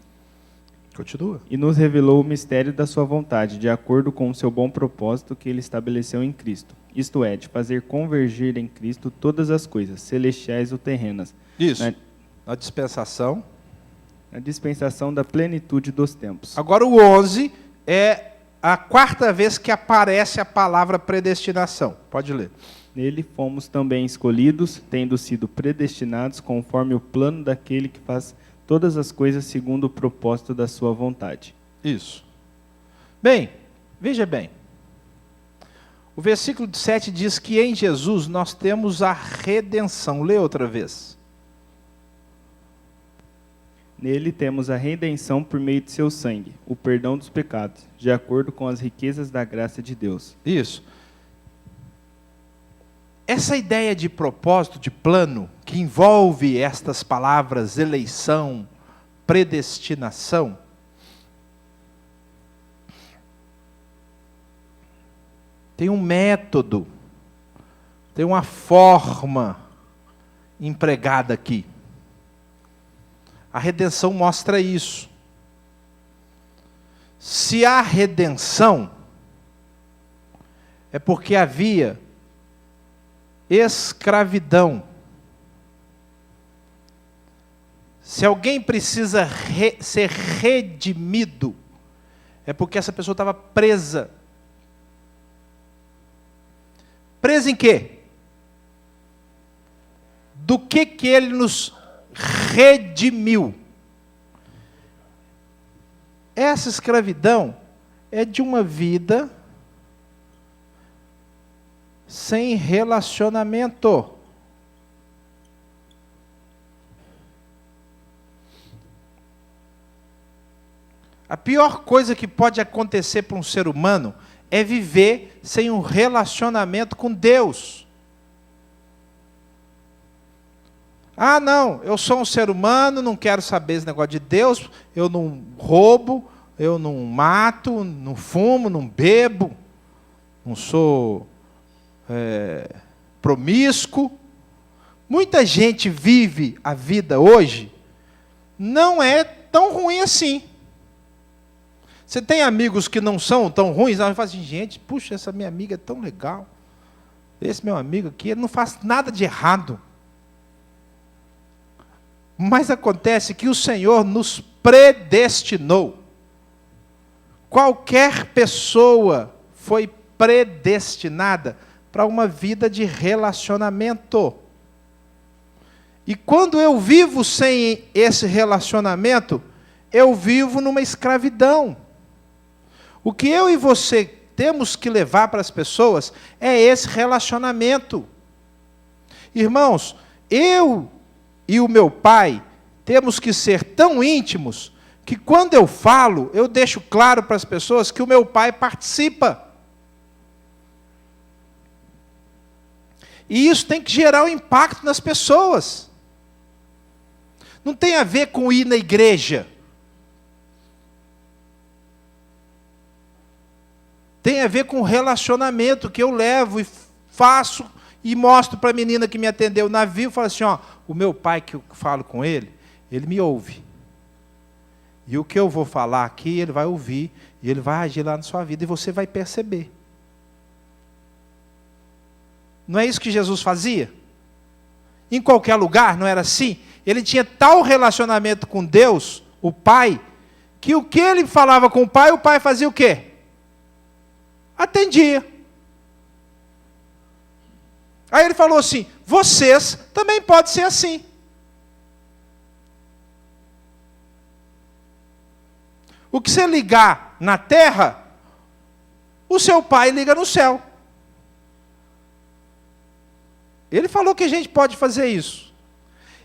Continua.
E nos revelou o mistério da sua vontade, de acordo com o seu bom propósito que ele estabeleceu em Cristo. Isto é, de fazer convergir em Cristo todas as coisas, celestiais ou terrenas.
Isso. Na dispensação.
Na dispensação da plenitude dos tempos.
Agora o 11 é a quarta vez que aparece a palavra predestinação. Pode ler.
Nele fomos também escolhidos, tendo sido predestinados conforme o plano daquele que faz todas as coisas segundo o propósito da sua vontade.
Isso. Bem, veja bem. O versículo 7 diz que em Jesus nós temos a redenção. Lê outra vez.
Nele temos a redenção por meio de seu sangue, o perdão dos pecados, de acordo com as riquezas da graça de Deus.
Isso. Essa ideia de propósito, de plano, que envolve estas palavras eleição, predestinação, tem um método, tem uma forma empregada aqui. A redenção mostra isso. Se há redenção, é porque havia escravidão. Se alguém precisa ser redimido, é porque essa pessoa estava presa. Presa em quê? Do que ele nos redimiu? Essa escravidão é de uma vida sem relacionamento. A pior coisa que pode acontecer para um ser humano é viver sem um relacionamento com Deus. Ah, não, eu sou um ser humano, não quero saber esse negócio de Deus, eu não roubo, eu não mato, não fumo, não bebo, não sou promíscuo. Muita gente vive a vida hoje, não é tão ruim assim. Você tem amigos que não são tão ruins? Você fala assim, gente, puxa, essa minha amiga é tão legal. Esse meu amigo aqui, ele não faz nada de errado. Mas acontece que o Senhor nos predestinou. Qualquer pessoa foi predestinada para uma vida de relacionamento. E quando eu vivo sem esse relacionamento, eu vivo numa escravidão. O que eu e você temos que levar para as pessoas é esse relacionamento. Irmãos, eu e o meu pai temos que ser tão íntimos que quando eu falo, eu deixo claro para as pessoas que o meu pai participa. E isso tem que gerar um impacto nas pessoas. Não tem a ver com ir na igreja. Tem a ver com o relacionamento que eu levo e faço e mostro para a menina que me atendeu no navio, falo assim, ó, o meu pai que eu falo com ele me ouve. E o que eu vou falar aqui, ele vai ouvir, e ele vai agir lá na sua vida, e você vai perceber. Não é isso que Jesus fazia? Em qualquer lugar, não era assim? Ele tinha tal relacionamento com Deus, o Pai, que o que ele falava com o Pai fazia o quê? Atendia. Aí ele falou assim, vocês também podem ser assim. O que você ligar na terra, o seu pai liga no céu. Ele falou que a gente pode fazer isso.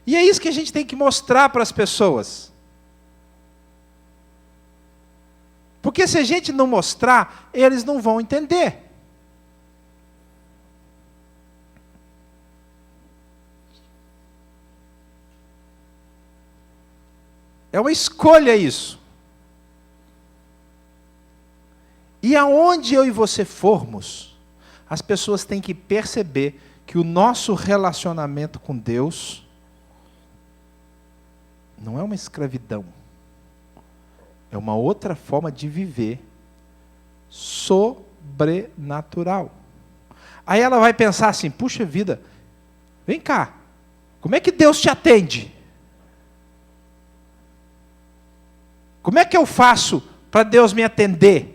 E é isso que a gente tem que mostrar para as pessoas. Porque se a gente não mostrar, eles não vão entender. É uma escolha isso. E aonde eu e você formos, as pessoas têm que perceber que o nosso relacionamento com Deus não é uma escravidão. É uma outra forma de viver sobrenatural. Aí ela vai pensar assim, puxa vida, vem cá, como é que Deus te atende? Como é que eu faço para Deus me atender?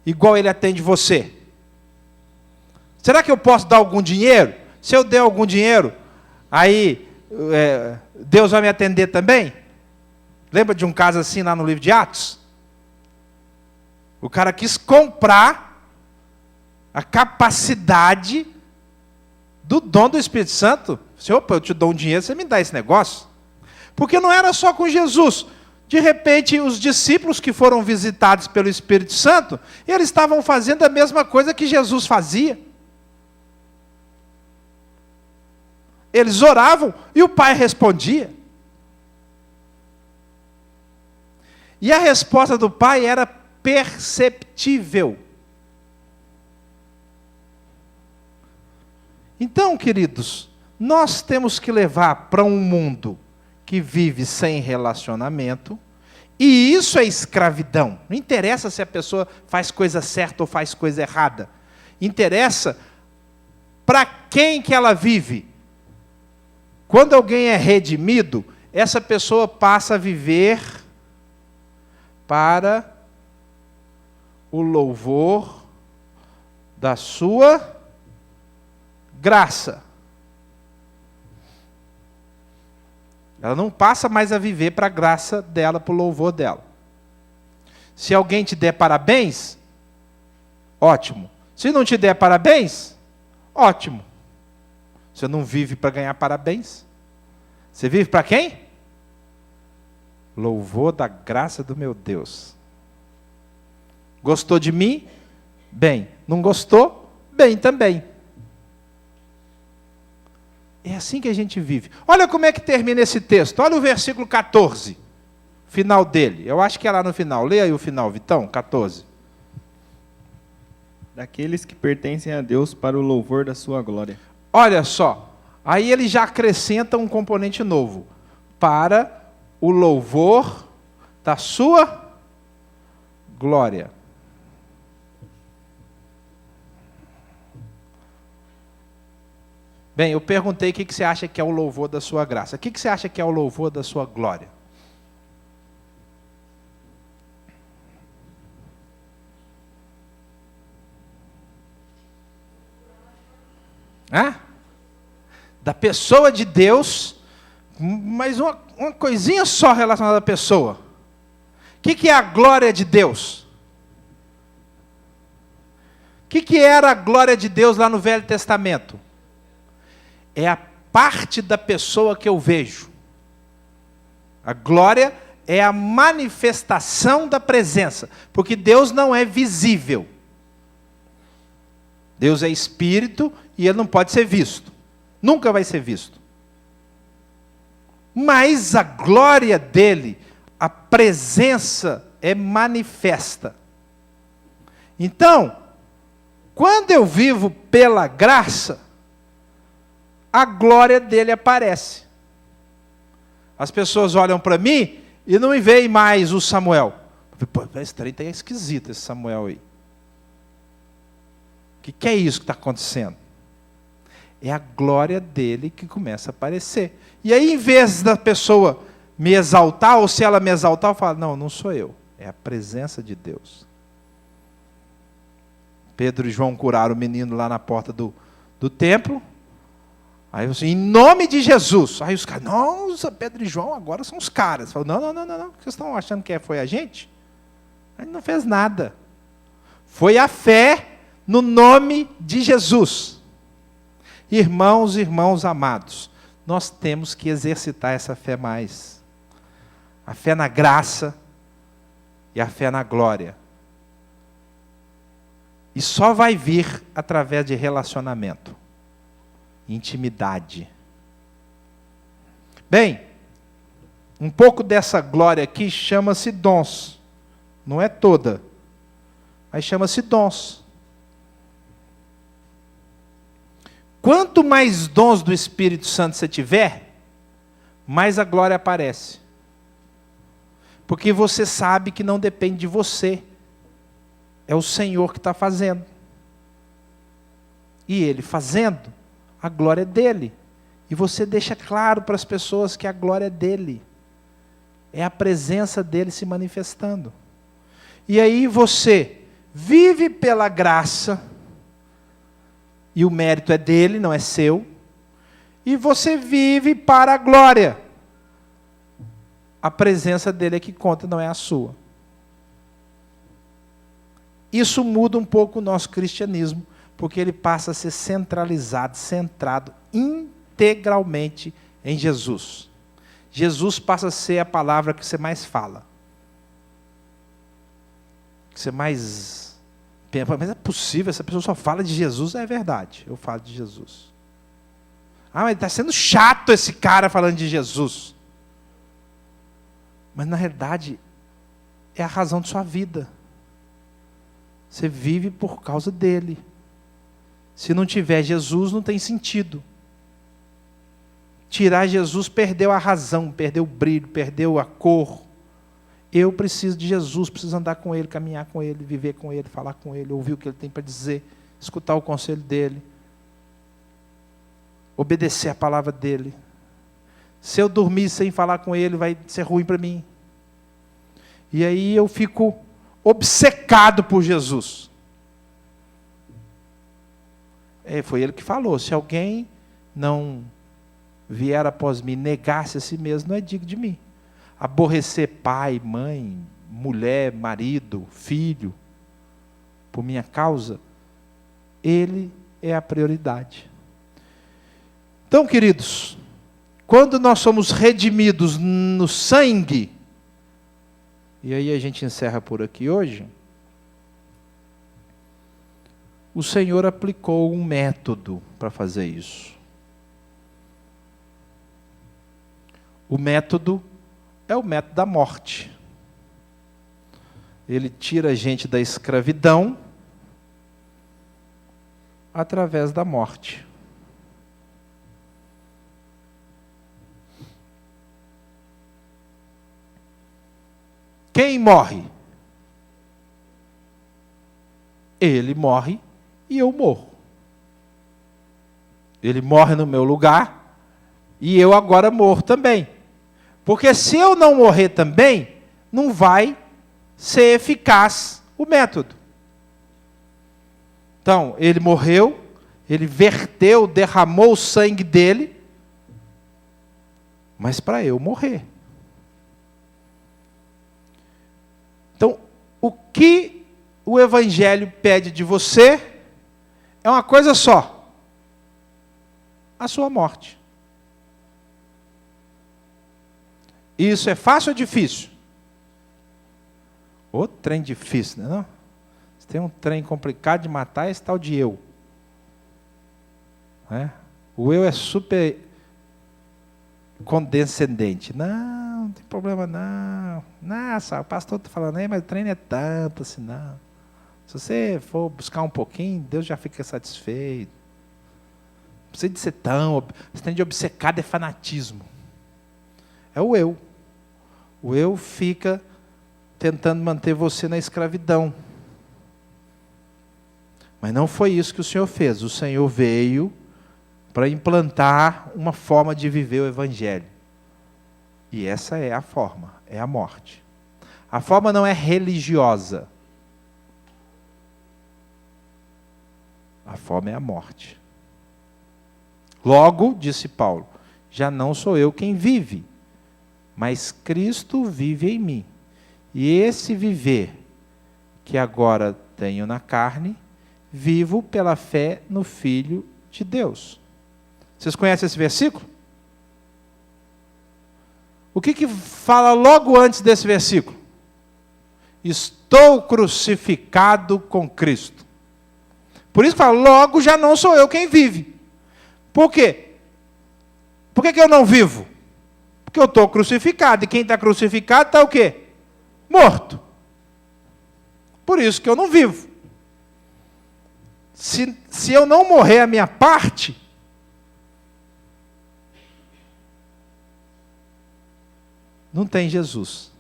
Igual Ele atende você. Será que eu posso dar algum dinheiro? Se eu der algum dinheiro, aí Deus vai me atender também? Lembra de um caso assim lá no livro de Atos? O cara quis comprar a capacidade do dom do Espírito Santo. Senhor, eu te dou um dinheiro, você me dá esse negócio? Porque não era só com Jesus. De repente, os discípulos que foram visitados pelo Espírito Santo, eles estavam fazendo a mesma coisa que Jesus fazia. Eles oravam e o Pai respondia. E a resposta do Pai era perceptível. Então, queridos, nós temos que levar para um mundo que vive sem relacionamento, e isso é escravidão. Não interessa se a pessoa faz coisa certa ou faz coisa errada. Interessa para quem que ela vive. Quando alguém é redimido, essa pessoa passa a viver para o louvor da sua graça. Ela não passa mais a viver para a graça dela, para o louvor dela. Se alguém te der parabéns, ótimo. Se não te der parabéns, ótimo. Você não vive para ganhar parabéns. Você vive para quem? Louvor da graça do meu Deus. Gostou de mim? Bem. Não gostou? Bem também. É assim que a gente vive. Olha como é que termina esse texto. Olha o versículo 14. Final dele. Eu acho que é lá no final. Leia aí o final, Vitão, 14.
Daqueles que pertencem a Deus para o louvor da sua glória.
Olha só. Aí ele já acrescenta um componente novo. Para o louvor da sua glória. Bem, eu perguntei o que você acha que é o louvor da sua graça. O que você acha que é o louvor da sua glória? Hã? Da pessoa de Deus, mas uma coisinha só relacionada à pessoa. O que é a glória de Deus? O que era a glória de Deus lá no Velho Testamento? É a parte da pessoa que eu vejo. A glória é a manifestação da presença, porque Deus não é visível. Deus é espírito e ele não pode ser visto. Nunca vai ser visto. Mas a glória dele, a presença é manifesta. Então, quando eu vivo pela graça, a glória dele aparece. As pessoas olham para mim e não me veem mais o Samuel. Pô, esse trem tá esquisito, esse Samuel aí. O que é isso que está acontecendo? É a glória dele que começa a aparecer. E aí, em vez da pessoa me exaltar, ou se ela me exaltar, eu falo, não, não sou eu. É a presença de Deus. Pedro e João curaram o menino lá na porta do templo. Aí eu assim, em nome de Jesus. Aí os caras, nossa, Pedro e João agora são os caras. Eu falo, não. Vocês estão achando que foi a gente? Ele não fez nada. Foi a fé no nome de Jesus. Irmãos amados, nós temos que exercitar essa fé mais. A fé na graça e a fé na glória. E só vai vir através de relacionamento, intimidade. Bem, um pouco dessa glória aqui chama-se dons. Não é toda, mas chama-se dons. Quanto mais dons do Espírito Santo você tiver, mais a glória aparece. Porque você sabe que não depende de você. É o Senhor que está fazendo. E Ele fazendo, a glória é dele. E você deixa claro para as pessoas que a glória é dele. É a presença dele se manifestando. E aí você vive pela graça, e o mérito é dele, não é seu, e você vive para a glória. A presença dele é que conta, não é a sua. Isso muda um pouco o nosso cristianismo, porque ele passa a ser centralizado, centrado integralmente em Jesus. Jesus passa a ser a palavra que você mais fala. Que você mais... Mas é possível, essa pessoa só fala de Jesus? É verdade, eu falo de Jesus. Ah, mas está sendo chato esse cara falando de Jesus. Mas na realidade, é a razão de sua vida. Você vive por causa dele. Se não tiver Jesus, não tem sentido. Tirar Jesus, perdeu a razão, perdeu o brilho, perdeu a cor. Eu preciso de Jesus, preciso andar com Ele, caminhar com Ele, viver com Ele, falar com Ele, ouvir o que Ele tem para dizer, escutar o conselho dEle, obedecer a palavra dEle. Se eu dormir sem falar com Ele, vai ser ruim para mim. E aí eu fico obcecado por Jesus. Foi Ele que falou, se alguém não vier após mim, negar-se a si mesmo, não é digno de mim. Aborrecer pai, mãe, mulher, marido, filho, por minha causa, ele é a prioridade. Então, queridos, quando nós somos redimidos no sangue, e aí a gente encerra por aqui hoje, o Senhor aplicou um método para fazer isso. O método é o método da morte. Ele tira a gente da escravidão através da morte. Quem morre? Ele morre e eu morro. Ele morre no meu lugar e eu agora morro também. Porque se eu não morrer também, não vai ser eficaz o método. Então, ele morreu, ele verteu, derramou o sangue dele, mas para eu morrer. Então, o que o Evangelho pede de você é uma coisa só: a sua morte. Isso é fácil ou difícil? Ô, trem difícil, não é não? Se tem um trem complicado de matar, é esse tal de eu. O eu é super condescendente. Não tem problema não. Nossa, o pastor está falando aí, mas o trem não é tanto assim não. Se você for buscar um pouquinho, Deus já fica satisfeito. Não precisa de ser tão... Você tem de obcecado, é fanatismo. É o eu. O eu fica tentando manter você na escravidão. Mas não foi isso que o Senhor fez. O Senhor veio para implantar uma forma de viver o Evangelho. E essa é a forma, é a morte. A forma não é religiosa. A forma é a morte. Logo, disse Paulo, já não sou eu quem vive, mas Cristo vive em mim. E esse viver que agora tenho na carne, vivo pela fé no Filho de Deus. Vocês conhecem esse versículo? O que fala logo antes desse versículo? Estou crucificado com Cristo. Por isso fala, logo já não sou eu quem vive. Por quê? Por que eu não vivo? Porque eu estou crucificado. E quem está crucificado está o quê? Morto. Por isso que eu não vivo. Se eu não morrer a minha parte, não tem Jesus.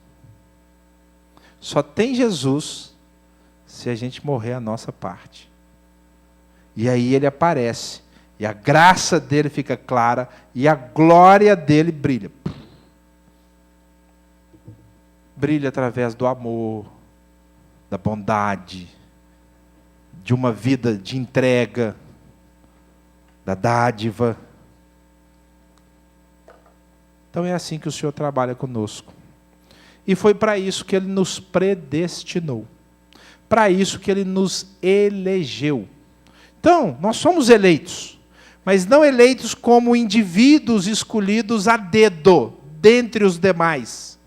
Só tem Jesus se a gente morrer a nossa parte. E aí ele aparece, e a graça dele fica clara, e a glória dele brilha. Brilha através do amor, da bondade, de uma vida de entrega, da dádiva. Então é assim que o Senhor trabalha conosco. E foi para isso que Ele nos predestinou. Para isso que Ele nos elegeu. Então, nós somos eleitos, mas não eleitos como indivíduos escolhidos a dedo, dentre os demais.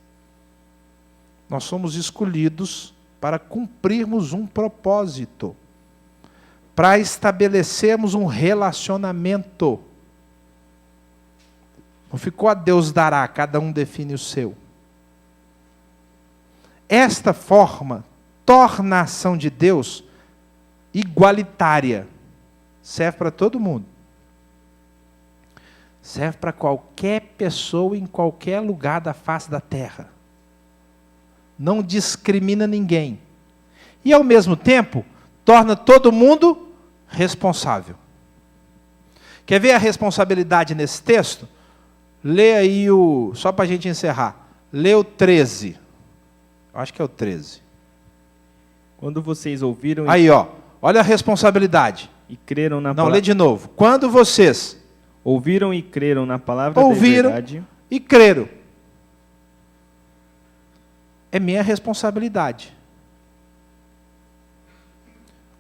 Nós somos escolhidos para cumprirmos um propósito, para estabelecermos um relacionamento. Não ficou a Deus dará, cada um define o seu. Esta forma torna a ação de Deus igualitária. Serve para todo mundo. Serve para qualquer pessoa em qualquer lugar da face da terra. Não discrimina ninguém. E ao mesmo tempo, torna todo mundo responsável. Quer ver a responsabilidade nesse texto? Lê aí só para a gente encerrar. Lê o 13. Eu acho que é o 13.
Quando vocês ouviram...
Aí, olha a responsabilidade.
E creram na
Não,
palavra...
lê de novo. Quando vocês...
ouviram e creram na palavra da verdade...
e creram. É minha responsabilidade.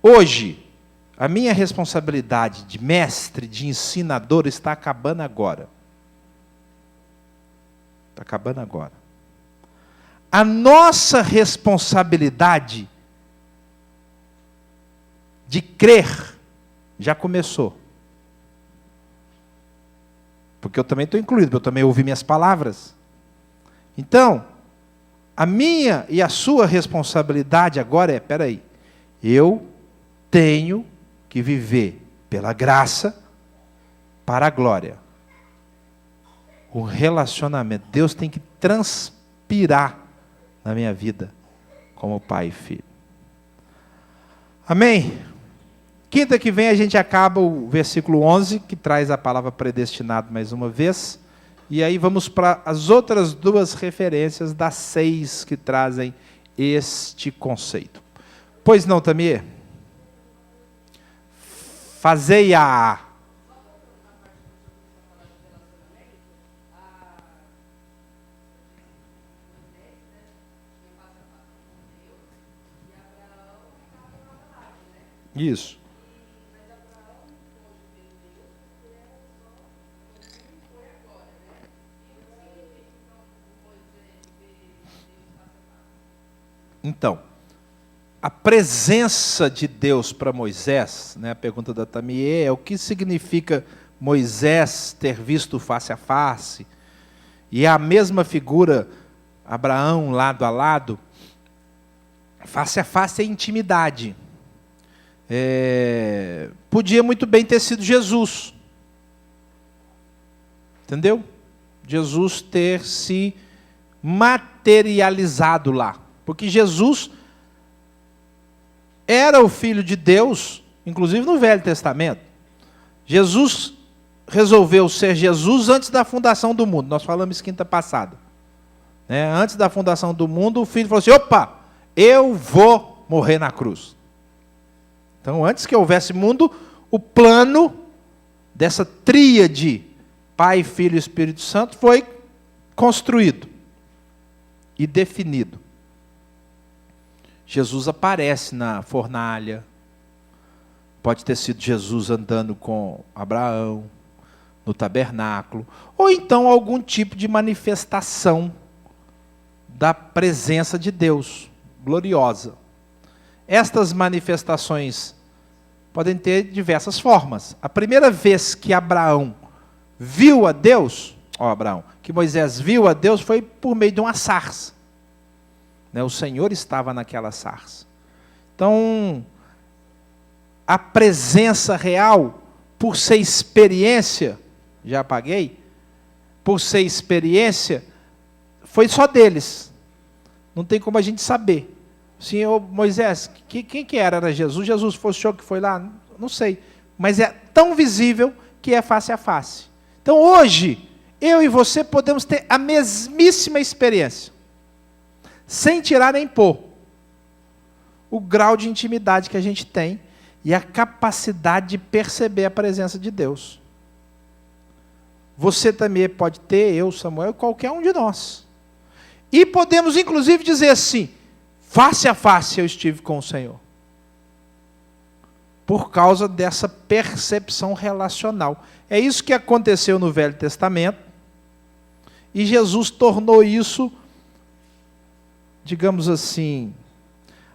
Hoje, a minha responsabilidade de mestre, de ensinador, está acabando agora. Está acabando agora. A nossa responsabilidade de crer já começou. Porque eu também estou incluído, eu também ouvi minhas palavras. Então, a minha e a sua responsabilidade agora é, peraí, eu tenho que viver pela graça para a glória. O relacionamento, Deus tem que transpirar na minha vida como pai e filho. Amém? Quinta que vem a gente acaba o versículo 11, que traz a palavra predestinado mais uma vez. E aí vamos para as outras duas referências das 6 que trazem este conceito. Pois não, Tamir? Fazei-a. Isso. Então, a presença de Deus para Moisés, né, a pergunta da Tamie é o que significa Moisés ter visto face a face, e é a mesma figura, Abraão lado a lado. Face a face é intimidade. Podia muito bem ter sido Jesus. Entendeu? Jesus ter se materializado lá. Porque Jesus era o Filho de Deus, inclusive no Velho Testamento. Jesus resolveu ser Jesus antes da fundação do mundo. Nós falamos quinta passada. Antes da fundação do mundo, o Filho falou assim, opa, eu vou morrer na cruz. Então, antes que houvesse mundo, o plano dessa tríade, Pai, Filho e Espírito Santo, foi construído e definido. Jesus aparece na fornalha, pode ter sido Jesus andando com Abraão, no tabernáculo, ou então algum tipo de manifestação da presença de Deus, gloriosa. Estas manifestações podem ter diversas formas. A primeira vez que Abraão viu a Deus, que Moisés viu a Deus foi por meio de uma sarça. O Senhor estava naquela sarça. Então, a presença real, por ser experiência, já apaguei, por ser experiência, foi só deles. Não tem como a gente saber. Senhor Moisés, quem que era? Era Jesus? Jesus foi o senhor que foi lá? Não sei. Mas é tão visível que é face a face. Então hoje, eu e você podemos ter a mesmíssima experiência. Sem tirar nem pôr. O grau de intimidade que a gente tem e a capacidade de perceber a presença de Deus. Você também pode ter, eu, Samuel, qualquer um de nós. E podemos inclusive dizer assim, face a face eu estive com o Senhor. Por causa dessa percepção relacional. É isso que aconteceu no Velho Testamento. E Jesus tornou isso, digamos assim,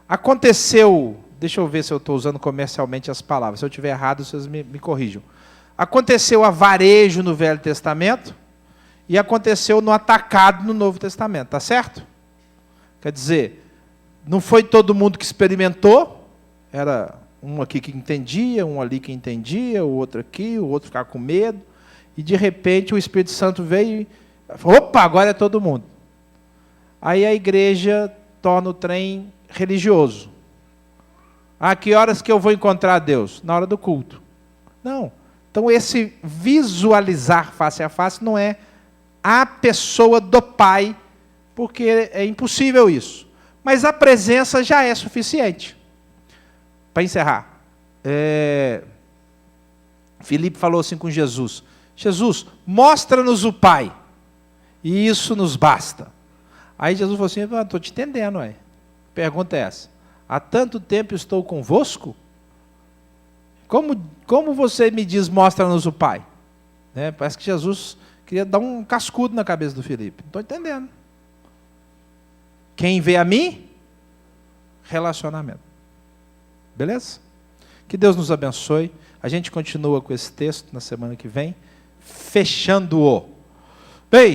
aconteceu, deixa eu ver se eu estou usando comercialmente as palavras, se eu estiver errado, vocês me corrijam. Aconteceu a varejo no Velho Testamento e aconteceu no atacado no Novo Testamento, tá certo? Quer dizer, não foi todo mundo que experimentou, era um aqui que entendia, um ali que entendia, o outro aqui, o outro ficava com medo, e de repente o Espírito Santo veio e falou, opa, agora é todo mundo. Aí a igreja torna o trem religioso. Que horas que eu vou encontrar Deus? Na hora do culto. Não. Então esse visualizar face a face não é a pessoa do Pai, porque é impossível isso. Mas a presença já é suficiente. Para encerrar, Filipe falou assim com Jesus, Jesus, mostra-nos o Pai, e isso nos basta. Aí Jesus falou assim, estou te entendendo. Pergunta é essa, há tanto tempo estou convosco? Como você me diz, mostra-nos o Pai? Parece que Jesus queria dar um cascudo na cabeça do Filipe. Não estou entendendo. Quem vê a mim, relacionamento. Beleza? Que Deus nos abençoe. A gente continua com esse texto na semana que vem, fechando-o. Bem,